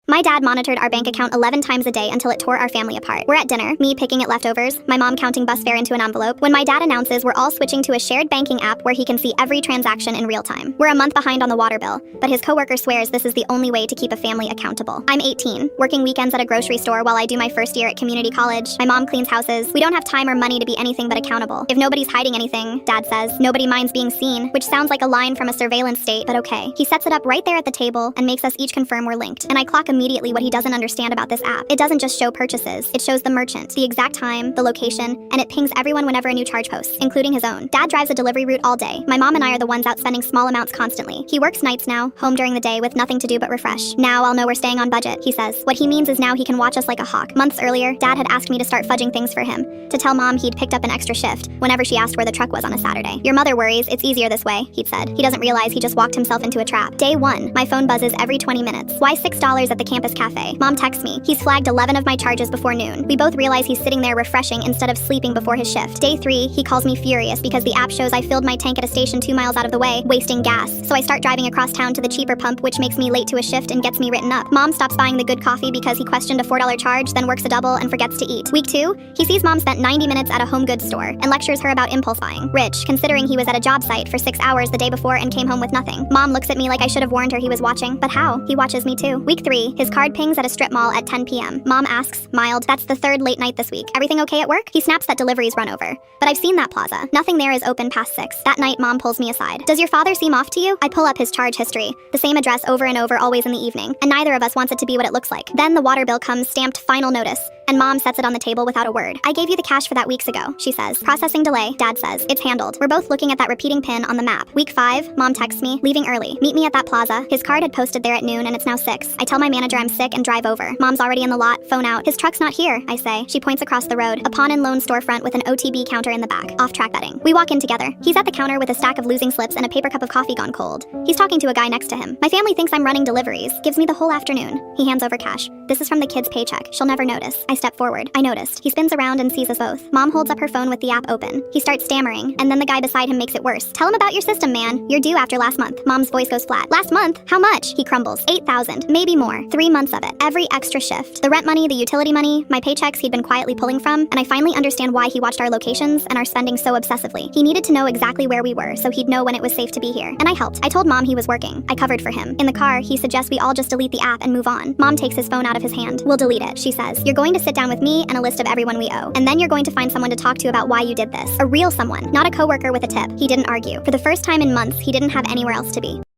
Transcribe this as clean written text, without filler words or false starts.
My dad monitored our bank account 11 times a day until it tore our family apart. We're at dinner, me picking at leftovers, my mom counting bus fare into an envelope, when my dad announces we're all switching to a shared banking app where he can see every transaction in real time. We're a month behind on the water bill, but his coworker swears this is the only way to keep a family accountable. I'm 18, working weekends at a grocery store while I do my first year at community college. My mom cleans houses. We don't have time or money to be anything but accountable. If nobody's hiding anything, Dad says, nobody minds being seen, which sounds like a line from a surveillance state, but okay. He sets it up right there at the table and makes us each confirm we're linked. And I clock immediately what he doesn't understand about this app. It doesn't just show purchases, it shows the merchant, the exact time, the location, and it pings everyone whenever a new charge posts, including his own. Dad drives a delivery route all day. My mom and I are the ones out spending small amounts constantly. He works nights now, home during the day with nothing to do but refresh. Now I'll know we're staying on budget, he says. What he means is now he can watch us like a hawk. Months earlier, Dad had asked me to start fudging things for him, to tell Mom he'd picked up an extra shift whenever she asked where the truck was on a Saturday. Your mother worries, it's easier this way, he'd said. He doesn't realize he just walked himself into a trap. Day 1, my phone buzzes every 20 minutes. Why $6 at the campus cafe? Mom texts me. He's flagged 11 of my charges before noon. We both realize he's sitting there refreshing instead of sleeping before his shift. Day 3, he calls me furious because the app shows I filled my tank at a station 2 miles out of the way, wasting gas. So I start driving across town to the cheaper pump, which makes me late to a shift and gets me written up. Mom stops buying the good coffee because he questioned a $4 charge, then works a double and forgets to eat. Week 2, he sees Mom spent 90 minutes at a home goods store and lectures her about impulse buying. Rich, considering he was at a job site for 6 hours the day before and came home with nothing. Mom looks at me like I should have warned her he was watching, but how? He watches me too. Week 3, his card pings at a strip mall at 10 p.m. Mom asks, mild, that's the 3rd late night this week. Everything okay at work? He snaps that deliveries run over. But I've seen that plaza. Nothing there is open past 6. That night, Mom pulls me aside. Does your father seem off to you? I pull up his charge history. The same address over and over, always in the evening. And neither of us wants it to be what it looks like. Then the water bill comes, stamped final notice, and Mom sets it on the table without a word. I gave you the cash for that weeks ago, she says. Processing delay, Dad says. It's handled. We're both looking at that repeating pin on the map. Week 5, Mom texts me, leaving early. Meet me at that plaza. His card had posted there at noon and it's now 6. I tell my manager I'm sick and drive over. Mom's already in the lot, phone out. His truck's not here, I say. She points across the road, a pawn and loan storefront with an OTB counter in the back. Off-track betting. We walk in together. He's at the counter with a stack of losing slips and a paper cup of coffee gone cold. He's talking to a guy next to him. My family thinks I'm running deliveries. Gives me the whole afternoon. He hands over cash. This is from the kid's paycheck. She'll never notice. I step forward. I noticed. He spins around and sees us both. Mom holds up her phone with the app open. He starts stammering, and then the guy beside him makes it worse. Tell him about your system, man. You're due after last month. Mom's voice goes flat. Last month? How much? He crumbles. 8,000. Maybe more. 3 months of it. Every extra shift. The rent money, the utility money, my paychecks he'd been quietly pulling from, and I finally understand why he watched our locations and our spending so obsessively. He needed to know exactly where we were, so he'd know when it was safe to be here. And I helped. I told Mom he was working. I covered for him. In the car, he suggests we all just delete the app and move on. Mom takes his phone out of his hand. We'll delete it, she says. You're going to sit down with me and a list of everyone we owe. And then you're going to find someone to talk to about why you did this. A real someone, not a coworker with a tip. He didn't argue. For the first time in months, he didn't have anywhere else to be.